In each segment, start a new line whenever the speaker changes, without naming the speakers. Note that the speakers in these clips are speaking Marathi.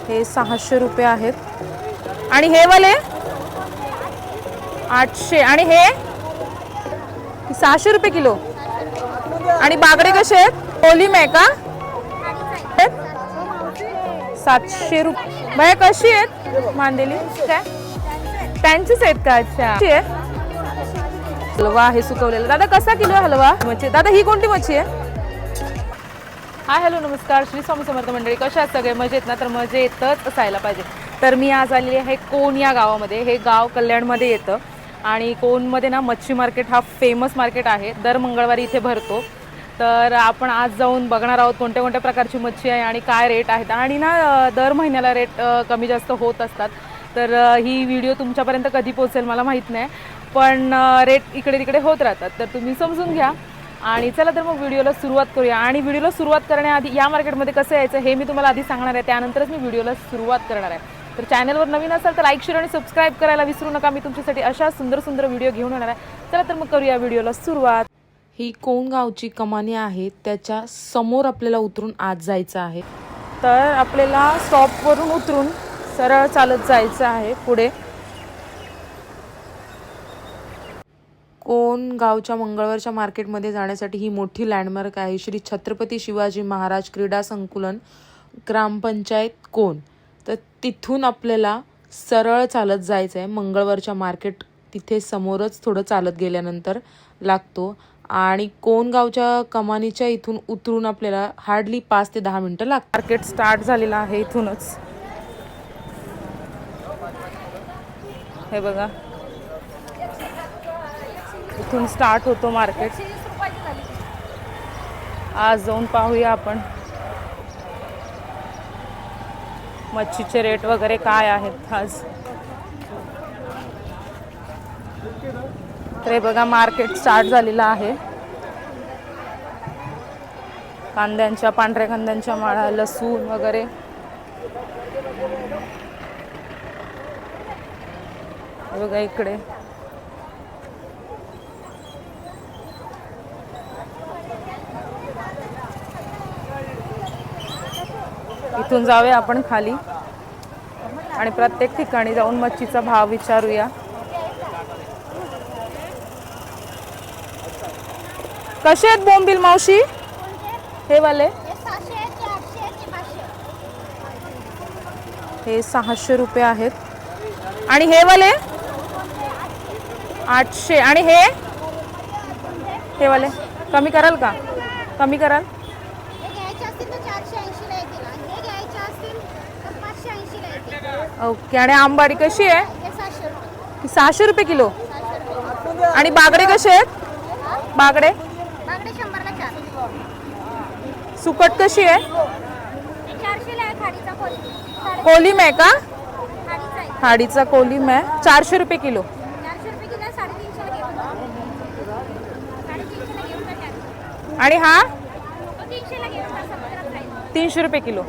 हे 600 रुपये आहेत. आणि हे वाले 800. आणि हे 600 रुपये किलो. आणि बागडे कसे आहेत? कोलिम आहे का? 700 रुपये. बाया कशी आहेत मांदेली? काय त्यांचीच आहेत का? अच्छा. हलवा आहे सुकवलेला. दादा कसा किलो आहे हलवा? मच्छी. दादा ही कोणती मच्छी आहे? हाय हॅलो नमस्कार. श्री स्वामी समर्थ मंडळी. कशा आहेत सगळे? मजेत ना? तर मजेतच असायला पाहिजे. तर मी आज आलेली आहे कोण या गावामध्ये. हे गाव कल्याणमध्ये येतं आणि कोणमध्ये ना मच्छी मार्केट हा फेमस मार्केट आहे. दर मंगळवारी इथे भरतो. तर आपण आज जाऊन बघणार आहोत कोणत्या कोणत्या प्रकारची मच्छी आहे आणि काय रेट आहेत. आणि ना दर महिन्याला रेट कमी जास्त होत असतात. तर ही व्हिडिओ तुमच्यापर्यंत कधी पोहोचेल मला माहीत नाही, पण रेट इकडे तिकडे होत राहतात. तर तुम्ही समजून घ्या. आणि चला तर मग व्हिडिओला सुरुवात करूया. आणि व्हिडिओला सुरुवात करण्याआधी या मार्केटमध्ये कसं यायचं हे मी तुम्हाला आधी सांगणार आहे, त्यानंतरच मी व्हिडिओला सुरुवात करणार आहे. तर चॅनलवर नवीन असाल तर लाईक शेअर आणि सबस्क्राईब करायला विसरू नका. मी तुमच्यासाठी अशा सुंदर सुंदर व्हिडिओ घेऊन येणार आहे. चला तर मग करूया व्हिडिओला सुरुवात. ही कोण गावची कमानी आहे, त्याच्या समोर आपल्याला उतरून आत जायचं आहे. तर आपल्याला स्टॉपवरून उतरून सरळ चालत जायचं आहे पुढे. कोण गावच्या मंगळवारच्या मार्केटमध्ये जाण्यासाठी ही मोठी लँडमार्क आहे. श्री छत्रपती शिवाजी महाराज क्रीडा संकुलन, ग्रामपंचायत कोण. तर तिथून आपल्याला सरळ चालत जायचं आहे. मंगळवारच्या मार्केट तिथे समोरच थोडं चालत गेल्यानंतर लागतो. आणि कोण गावच्या कमानीच्या इथून उतरून आपल्याला हार्डली 5 ते 10 मिनिटं लागतात. मार्केट स्टार्ट झालेलं आहे इथूनच. हे बघा, इथून स्टार्ट होतो मार्केट. आज जाऊन पाहूया आपण मच्छीचे रेट वगैरे काय आहेत आज. तर हे बघा मार्केट स्टार्ट झालेलं आहे. कांद्यांच्या, पांढऱ्या कांद्यांच्या माळा, लसूण वगैरे. हे बघा इकडे इथून जाऊया आपण खाली आणि प्रत्येक ठिकाणी जाऊन मच्छीचा भाव विचारूया. कसे आहेत बोंबील मावशी? हे वाले हे 600 रुपये आहेत. आणि हे वाले 800. आणि हे वाले कमी कराल का? कमी कराल? ओके. आणि आंबाडी कशी आहे? 600 रुपये किलो. आणि बागडे कसे आहेत? बागडे सुकट कशी आहे? कोलिम आहे का? खाडीचा कोलिम आहे. 400 रुपये किलो. आणि हा 300 रुपये किलो.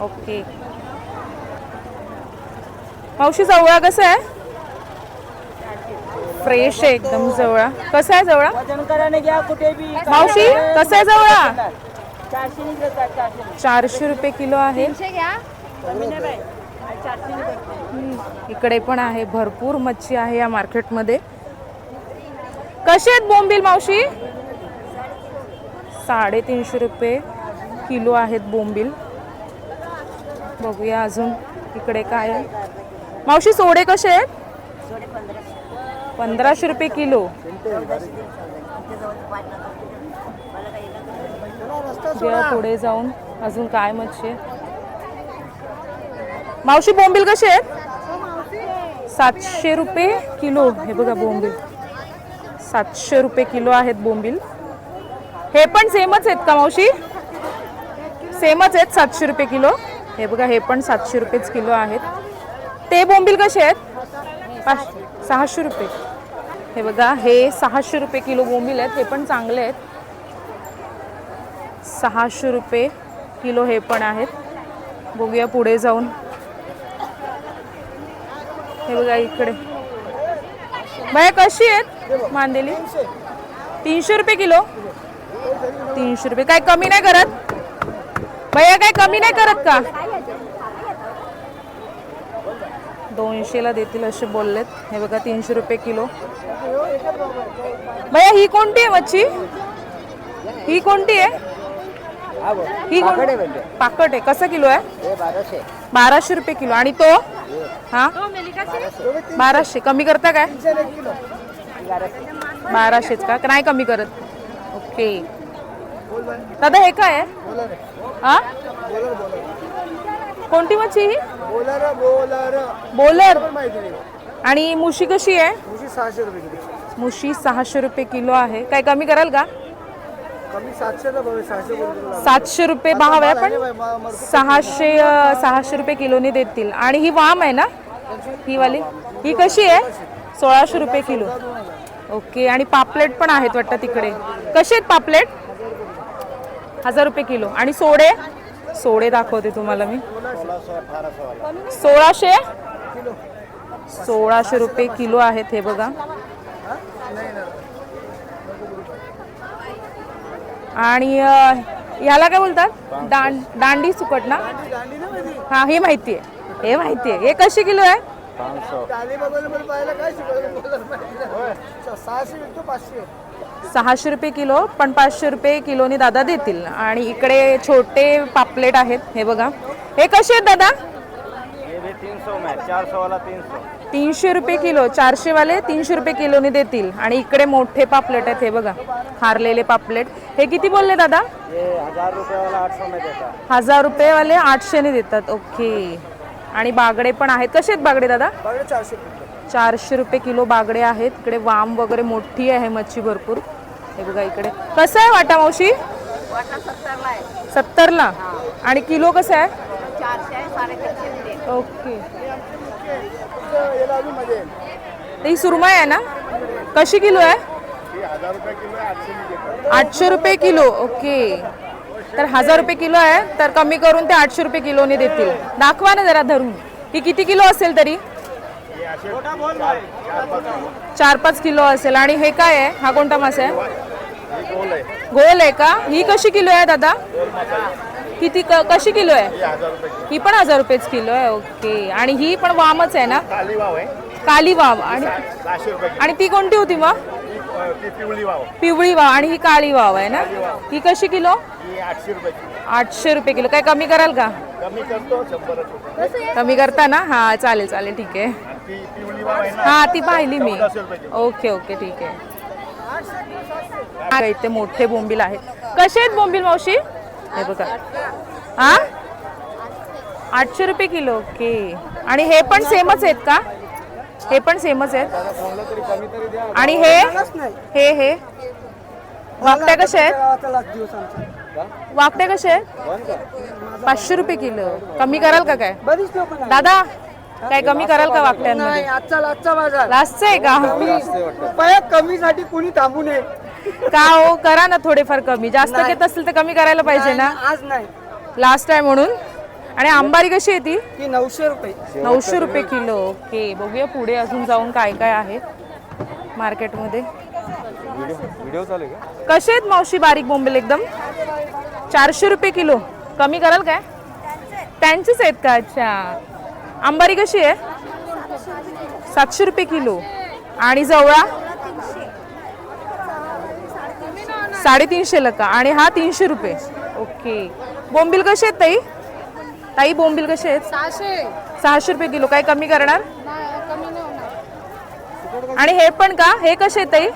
ओके. मावशी जवळा कसं आहे? फ्रेश आहे एकदम. जवळा कसं आहे? जवळा मावशी कसं आहे? जवळा 400 रुपये किलो आहे. इकडे पण आहे, भरपूर मच्छी आहे या मार्केटमध्ये. कसे आहेत बोंबील मावशी? 350 रुपये किलो आहेत बोंबील. बघूया अजून इकडे काय आहे. मावशी सोडे कसे आहेत? 1500 रुपये किलो. पुढे जाऊन अजून काय मच्छी. मावशी बोंबील कसे आहेत? 700 रुपये किलो. हे बघा बोंबील 700 रुपये किलो आहेत बोंबील. हे पण सेमच आहेत का मावशी? सेमच आहेत 700 रुपये किलो. हे बघा हे पण 700 रुपयेच किलो आहेत. ते बोंबील कसे आहेत? 600 रुपये. हे बघा हे 600 रुपये किलो बोंबील आहेत. हे पण चांगले आहेत. 600 रुपये किलो हे पण आहेत. बघूया पुढे जाऊन. हे बघा इकडे बाया कशी आहेत मांदेली? 300 रुपये किलो. 300 रुपये. काय कमी नाही करत भैया? काय कमी नाही करत का? 200ला देतील असे बोललेत. हे बघा 300 रुपये किलो. भैया ही कोणती आहे मच्छी? ही कोणती आहे? ही पाकट आहे. कसं किलो आहे? 1200 रुपये किलो. आणि तो हा 1200. कमी करता काय? 1200च का? नाही कमी करत. ओके दादा हे काय आहे? हा कोणती मच्छी ही? बोलर. आणि मुशी कशी आहे? मुशी 600 रुपये किलो आहे. काय कमी कराल का? 700 रुपये भाव आहे पण 600 रुपये किलोने देतील. आणि ही वाम आहे ना ही वाली? ही कशी आहे? 1600 रुपये किलो. ओके. आणि पापलेट पण आहेत वाटतं तिकडे. कसे आहेत पापलेट? 1000 रुपये किलो. आणि सोडे? सोडे दाखवते तुम्हाला मी. 1600 रुपये किलो आहेत. हे बघा. आणि ह्याला काय बोलतात? दांडी सुकट ना? हा हे माहिती आहे. हे माहिती आहे. हे कशी किलो आहे? 600 रुपये किलो. पण 500 रुपये किलोनी दादा देतील. आणि इकडे छोटे पापलेट आहेत. हे बघा. हे कसे आहेत दादा? 300 रुपये किलो. 400 वाले 300 रुपये किलोनी देतील. आणि इकडे मोठे पापलेट आहेत. हे बघा खारलेले पापलेट. हे किती बोलले दादा? 1000 रुपये वाले 800 ने देतात. ओके. आणि बागडे पण आहेत. कसे आहेत बागडे दादा? 400 रुपये किलो बागडे आहेत. इकडे वाम वगैरे मोठी आहे मच्छी भरपूर. हे बघा इकडे. कसं आहे वाटा मावशी? 70ला. आणि किलो कसं आहे? 400. ओके. ही सुरमई आहे ना? कशी किलो आहे? 800 रुपये किलो. ओके. तर 1000 रुपये किलो आहे. तर कमी करून ते 800 रुपये किलोने देतील. दाखवा ना जरा धरून. ही किती किलो असेल तरी? 4-5 किलो असेल. आणि हे काय आहे? हा कोणता मासा आहे? गोल आहे का? ही कशी किलो आहे दादा? किती कशी किलो आहे? ही पण 1000 रुपयेच किलो आहे. ओके. आणि ही पण वामच आहे ना? काली वाव. आणि ती कोणती होती मग? पिवळी वाव. आणि ही काळी वाव आहे ना? ही कशी किलो? 800 रुपये किलो. काय कमी कराल का? कमी करता ना? हा चालेल चालेल ठीक आहे. हा ती पाहिली मी. ओके ओके ठीक आहे. इथे मोठे बोंबील आहेत. कसे आहेत बोंबील मावशी? हे बघा. हा 800 रुपये किलो. ओके. आणि हे पण सेमच आहेत का? हे पण सेमच आहेत. आणि हे हे वाकट्या कशा आहेत? वाकट्या कशा आहेत? 500 रुपये किलो. कमी कराल का काय दादा? काय कमी कराल का वाकट्यांमध्ये? लास्टचं आहे का?
कमीसाठी कुणी थांबू नये
का हो? करा ना थोडेफार कमी. जास्त घेत असेल तर कमी करायला पाहिजे ना.
आज नाही.
लास्ट आहे म्हणून. आणि आंबारी कशी आहे ती?
900 रुपये.
900 रुपये किलो. ओके. बघूया पुढे अजून जाऊन काय काय आहे मार्केटमध्ये. कसे आहेत मावशी बारीक बोंबील एकदम? 400 रुपये किलो. कमी कराल काय? त्यांचेच आहेत का? अच्छा. आंबारी कशी आहे? 700 रुपये किलो. आणि जवळा 350 का? आणि हा 300 रुपये. ओके. बोंबील कसे आहेत ताई? ताई बोंबील कसे आहेत? 600 रुपये किलो. काय कमी करणार? आणि हे पण का? हे कसे आहेत ताई?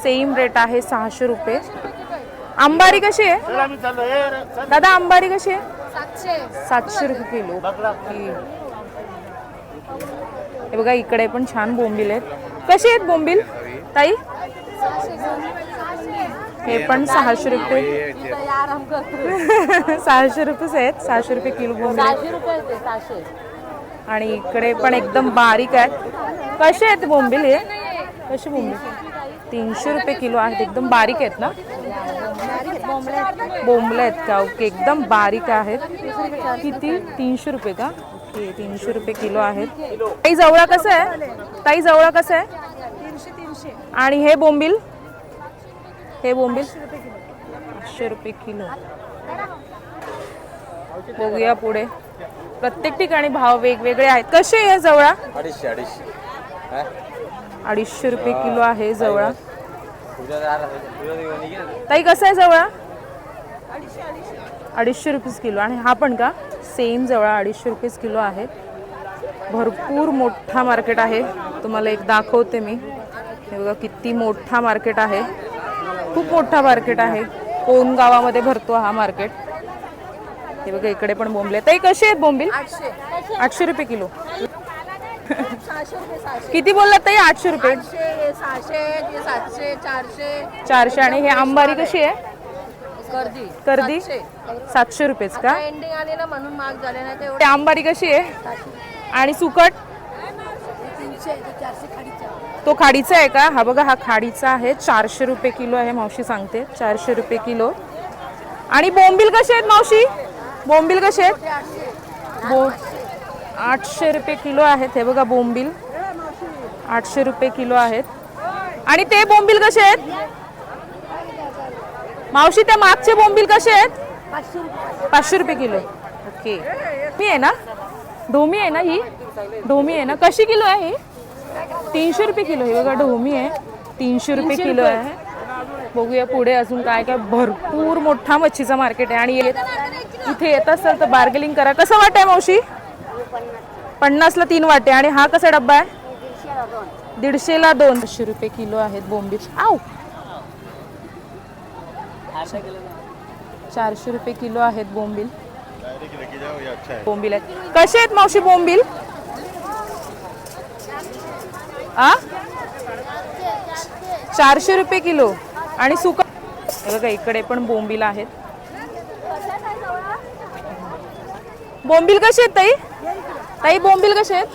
सेम रेट आहे 600 रुपये. आंबारी कशी आहे दादा? आंबारी कशी आहे? 700 रुपये किलो. हे बघा इकडे पण छान बोंबील आहेत. कशी आहेत बोंबील ताई? हे पण 600 रुपये. 600 रुपयेच आहेत. 600 रुपये किलो बोंबील. आणि इकडे पण एकदम बारीक आहेत. कसे आहेत बोंबील? हे कसे बोंबील? 300 रुपये किलो आहेत. एकदम बारीक आहेत ना? बोंबले आहेत का? ओके. एकदम बारीक आहेत. किती? 300 रुपये का? ओके. 300 रुपये किलो आहेत. ताई जवळा कसं आहे? ताई जवळा कसं आहे? 300. आणि हे बोंबील? हे बोंबील 500 रुपये किलो. बघूया पुढे. प्रत्येक ठिकाणी भाव वेगवेगळे आहेत. कसे आहे जवळा? 250 रुपये किलो आहे जवळा. ताई कसा आहे जवळा? 250 रुपये किलो. आणि हा पण का सेम जवळा 250 रुपये किलो आहे. भरपूर मोठा मार्केट आहे. तुम्हाला एक दाखवते मी. हे बघा किती मोठा मार्केट आहे. खूप मोठा मार्केट आहे. कोण गावामध्ये भरतो हा मार्केट. हे बघा इकडे पण बोंबले. ताई कसे आहेत बोंबील? 800 रुपये किलो. किती बोललात ताई? 800 रुपये.
600, 700, 400.
400. आणि हे आंबारी कशी आहे? कर्दी 700 रुपयेच का?
एंडिंग आले ना म्हणून महाग झाले ना ते.
ते आंबारी कशी आहे? आणि सुकट
300, 400 खाडीचा.
तो खाडीचा आहे का? हा बघा हा खाडीचा आहे. 400 रुपये किलो आहे. मावशी सांगते 400 रुपये किलो. आणि बोंबील कसे आहेत मावशी? बोंबील कसे आहेत? 800 रुपये किलो आहेत. हे बघा बोंबील 800 रुपये किलो आहेत. आणि ते बोंबील कसे आहेत मावशी? त्या मागचे बोंबील कसे आहेत? 500 रुपये किलो. ओके. मी आहे ना ढोमी आहे ना ही? ढोमी आहे ना? कशी किलो आहे ही? 300 रुपये किलो. हे बघा ढोमी आहे 300 रुपये किलो आहे. बघूया पुढे अजून काय काय. भरपूर मोठा मच्छीचा मार्केट आहे. आणि इथे येत असेल तर बार्गेनिंग करा. कसं वाट आहे मावशी? 50ला 3 वाटे. आणि हा कसा डब्बा आहे? 150ला 2. 200 रुपये किलो आहेत बोंबील. आव 400 रुपये किलो आहेत बोंबील. बोंबील आहेत. कसे आहेत मावशी बोंबील? 400 रुपये किलो. आणि सुका हे बघा इकडे पण बोंबील आहेत. बोंबील कसे आहेत ताई? ताई बोंबील कसे आहेत?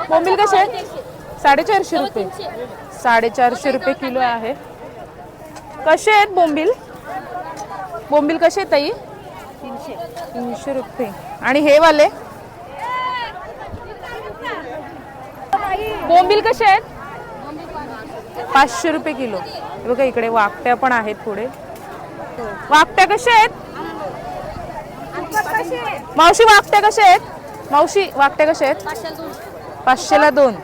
बोंबील कसे आहेत? 450 रुपये. 450 रुपये किलो आहे. कसे आहेत बोंबील? बोंबील कसे आहेत ताई? 300 रुपये. आणि हे वाले बोंबील कसे आहेत? 500 रुपये किलो. हे बघा इकडे वाकट्या पण आहेत. पुढे वाकट्या कशा आहेत मावशी? वाकट्या कशा आहेत मावशी? वाकट्या कशा आहेत? 500ला 2.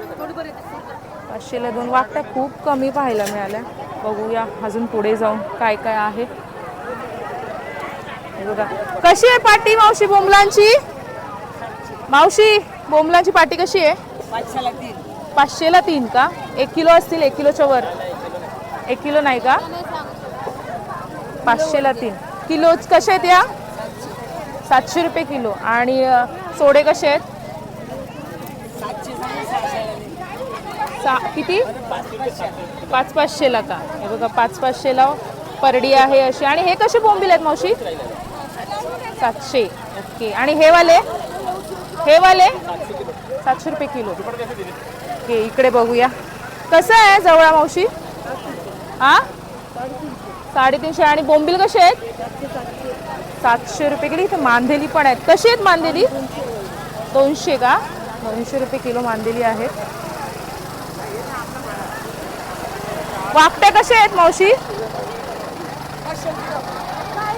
500ला 2 वाकट्या खूप कमी पाहायला मिळाल्या. बघूया अजून पुढे जाऊन काय काय आहे. बघा कशी आहे पाटी मावशी बोंबलांची? मावशी बोंबलांची पाटी कशी आहे? 500ला 3 का? 1 किलो असतील. 1 किलोच्या वर. 1 किलो नाही का? 500ला 3 किलो. कसे आहेत या? 700 रुपये किलो. आणि सोडे कसे आहेत? किती? 500ला का? हे बघा 500ला परडी आहे अशी. आणि हे कसे बोंबील आहेत मावशी? 700. ओके. आणि हे वाले? हे वाले 700 रुपये किलो. ओके. इकडे बघूया कसं आहे जवळा मावशी? 350. आणि बोंबील कसे आहेत? 700 रुपये किलो. इथे मांदेली पण आहेत. कशी आहेत मांदेली? 200 का? 200 रुपये किलो मांदेली आहेत. वाकट्या कशा आहेत मावशी?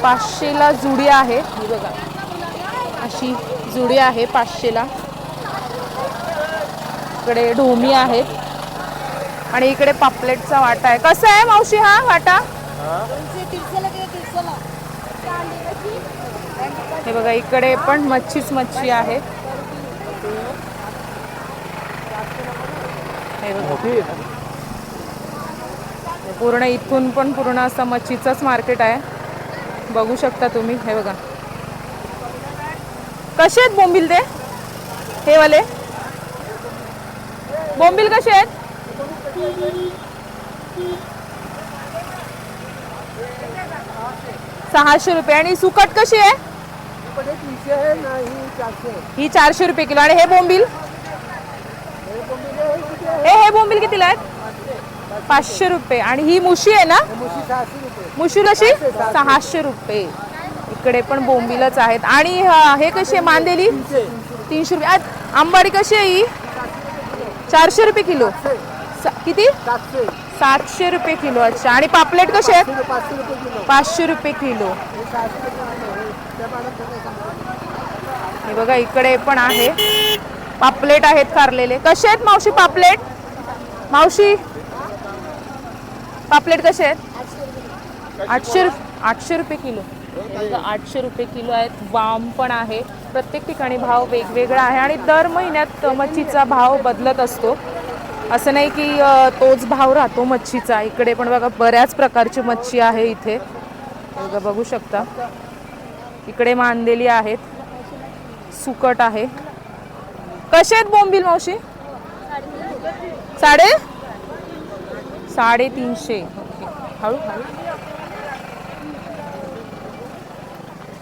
500ला जुडी आहे. ही बघा अशी जुडी आहे 500ला. इकडे ढोमी आहेत. आणि इकडे पापलेटचा वाटा आहे. कसा आहे मावशी हा वाटा? हे बघा इकडे पण मच्छीच मच्छी आहे. हे बघा पूर्ण इथून पण पूर्ण असं मच्छीचंच मार्केट आहे. बघू शकता तुम्ही. हे बघा कसे आहेत बोंबील? ते हे वाले बोंबील कसे आहेत? 600 रुपये. आणि सुकट कशी आहे? ही 400 रुपये किलो. आणि हे बोंबील? हे बोंबील कितीला आहेत? 500 रुपये. आणि ही मुशी आहे ना? मुशी कशी? 600 रुपये. इकडे पण बोंबीलच आहेत. आणि हे कशी आहे मांदेली? 300 रुपये. आंबाडी कशी आहे ही? 400 रुपये किलो. किती? 700 रुपये किलो. अच्छा. आणि पापलेट कसे आहेत? 500 रुपये किलो. हे बघा इकडे पण आहे, पापलेट आहेत कारलेले. कसे आहेत मावशी पापलेट? मावशी पापलेट कसे आहेत? 800 रुपये किलो. 800 रुपये किलो आहेत. वाम पण आहे. प्रत्येक ठिकाणी भाव वेगवेगळा आहे आणि दर महिन्यात मच्छीचा भाव बदलत असतो. असं नाही की तोच भाव राहतो मच्छीचा. इकडे पण बघा बऱ्याच प्रकारची मच्छी आहे इथे. बघा बघू शकता. इकडे मांदेली आहेत, सुकट आहे. कसे आहेत बोंबील मावशी? 350. हळू हळू.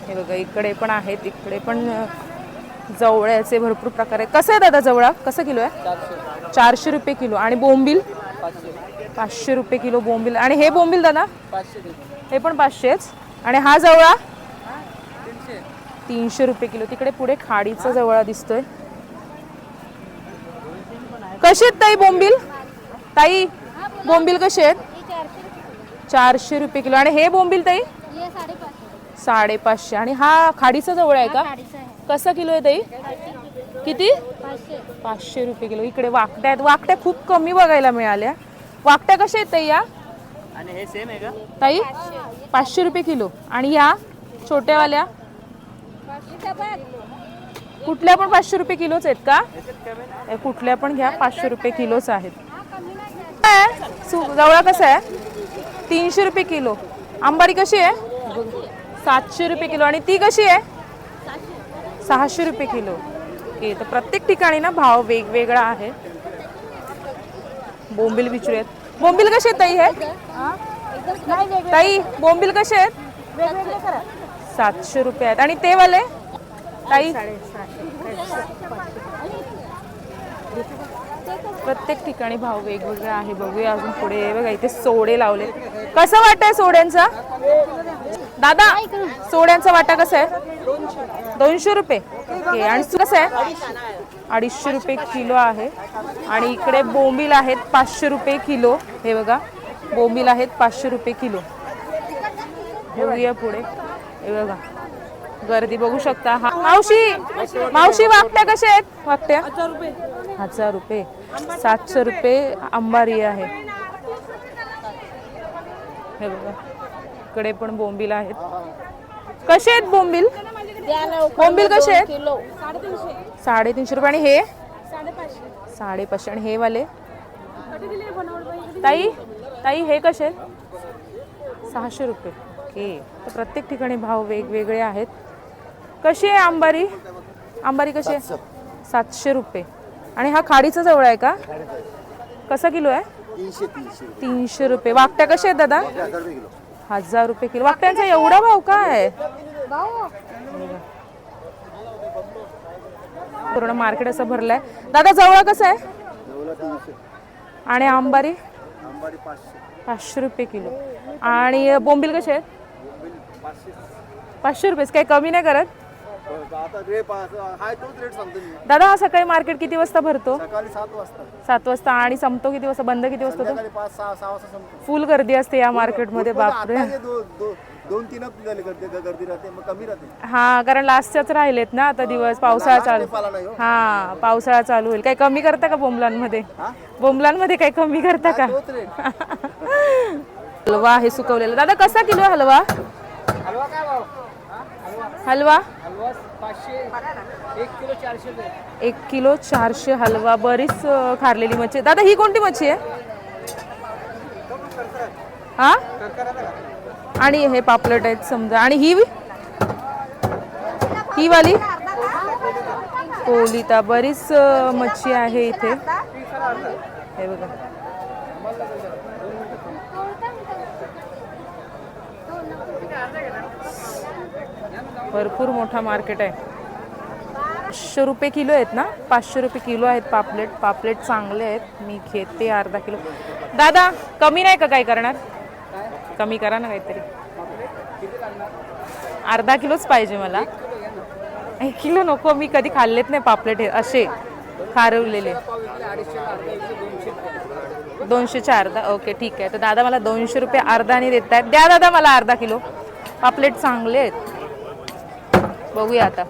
हे बघा इकडे पण आहेत, इकडे पण जवळ्याचे भरपूर प्रकार आहेत. कसं आहे दादा जवळा? कसं किलो आहे? 400 रुपये किलो. आणि बोंबील 500 रुपये किलो बोंबील. आणि हे बोंबील दादा? हे पण 500च. आणि हा जवळा 300 रुपये किलो. तिकडे पुढे खाडीचा जवळा दिसतोय. कसे आहेत ताई बोंबील? ताई बोंबील कसे आहेत? 400 रुपये किलो. आणि हे बोंबील ताई? 550. आणि हा खाडीचा जवळ आहे का? कसा किलो आहे ताई? किती? 500 रुपये किलो. इकडे वाकट्या आहेत. वाकट्या खूप कमी बघायला मिळाल्या. वाकट्या कशा आहेत ताई या?
आणि हे सेम आहे का
ताई 500 रुपये किलो. आणि या छोट्यावाल्या कुठल्या पण 500 रुपये किलोच आहेत का? कुठल्या पण घ्या, 500 रुपये किलोच आहेत. जवळा कसा आहे? 300 रुपये किलो. आंबारी कशी आहे? 700 रुपये किलो. आणि ती कशी आहे? 600 रुपये किलो. ओके, तर प्रत्येक ठिकाणी ना भाव वेगवेगळा आहे. बोंबील विचारूयात. बोंबील कसे आहेत ताई? हे ताई बोंबील कसे आहेत? 700 रुपये आहेत. आणि ते वाले ताई? प्रत्येक ठिकाणी भाव वेगवेगळा आहे. बघूया अजून पुढे. बघा इथे सोडे लावले. कसं वाटा आहे सोड्यांचा दादा? सोड्यांचा वाटा कसा आहे? 200 रुपये. आणि कसं आहे? 250 रुपये किलो आहे. आणि इकडे बोंबील आहेत 500 रुपये किलो. हे बघा बोंबील आहेत 500 रुपये किलो. बघूया पुढे. हे बघा गर्दी बघू शकता. हा मावशी वाकट्या कशा आहेत? वाकट्या 1000 रुपये. 700 रुपये आंबारी आहे. हे बघा इकडे पण बोंबील आहेत. कसे आहेत बोंबील? बोंबील कसे आहेत? 350 रुपये. आणि हे 550. आणि हे वाले ताई हे कसे आहेत? 600 रुपये. ओके, तर प्रत्येक ठिकाणी भाव वेगवेगळे आहेत. कशी आहे आंबारी? आंबारी कशी आहे? 700 रुपये. आणि हा खाडीचा जवळ आहे का? कसा किलो आहे? 300 रुपये. वाकट्या कशा आहेत दादा? 1000 रुपये किलो. वाकट्यांचा एवढा भाव काय? पूर्ण मार्केट असं भरलंय. दादा जवळ कसं आहे? आणि आंबारी 500 रुपये किलो. आणि बोंबील कसे आहेत? 500 रुपये. काही कमी नाही करत दादा? हा सकाळी मार्केट किती वाजता भरतो? 7 वाजता. आणि संपतो किती वाजता? बंद किती वाजता तो?
5-6 वाजता.
फुल गर्दी असते या मार्केटमध्ये. बापरे.
2-3 गर्दी राहते, मग कमी राहते.
हा, कारण लास्टच्याच राहिलेत ना आता दिवस. पावसाळा चालू. हा, पावसाळा चालू होईल. काही कमी करता का बोंबलांमध्ये? बोंबलांमध्ये काही कमी करता का? हलवा आहे सुकवलेला. दादा कसा किलो हलवा? हलवा 1 किलो 400 हलवा. बरीच खारलेली मच्छी. दादा ही कोणती मच्छी आहे? हा, आणि हे पापलेट आहेत समजा. आणि ही वाली कोलिता. बरीच मच्छी आहे इथे. हे बघा भरपूर मोठा मार्केट आहे. 500 रुपये किलो आहेत ना? 500 रुपये किलो आहेत पापलेट. पापलेट चांगले आहेत. मी घेते अर्धा किलो. दादा कमी नाही का काही करणार? कमी करा ना काहीतरी. अर्धा किलोच पाहिजे मला. 1 किलो नको. मी कधी खाल्लेत नाही पापलेट हे असे खारवलेले. 200चे अर्धा. ओके ठीक आहे. तर दादा मला 200 रुपये अर्धाने देत आहेत. द्या दादा मला अर्धा किलो. पापलेट चांगले आहेत. बघूया आता.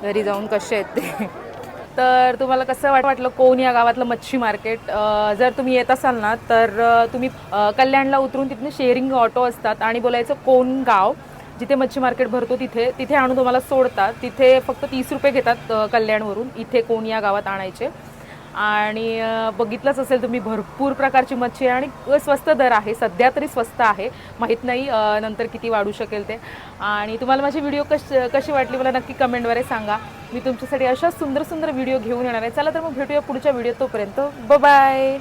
घरी जाऊन कसे आहेत ते. तर तुम्हाला कसं वाटलं कोण या गावातलं मच्छी मार्केट? जर तुम्ही येत असाल ना तर तुम्ही कल्याणला उतरून तिथे शेअरिंग ऑटो असतात आणि बोलायचं कोण गाव, जिथे मच्छी मार्केट भरतो तिथे तिथे आणून तुम्हाला सोडतात. तिथे फक्त 30 रुपये घेतात कल्याणवरून इथे कोण या गावात आणायचे. आणि बघितलंच असेल तुम्ही भरपूर प्रकारची मच्छी आहे आणि स्वस्त दर आहे. सध्या तरी स्वस्त आहे, माहीत नाही नंतर किती वाढू शकेल ते. आणि तुम्हाला माझी व्हिडिओ कशी वाटली मला नक्की कमेंटद्वारे सांगा. मी तुमच्यासाठी अशा सुंदर सुंदर व्हिडिओ घेऊन येणार आहे. चला तर मग भेटूया पुढच्या व्हिडिओ. तोपर्यंत बाय.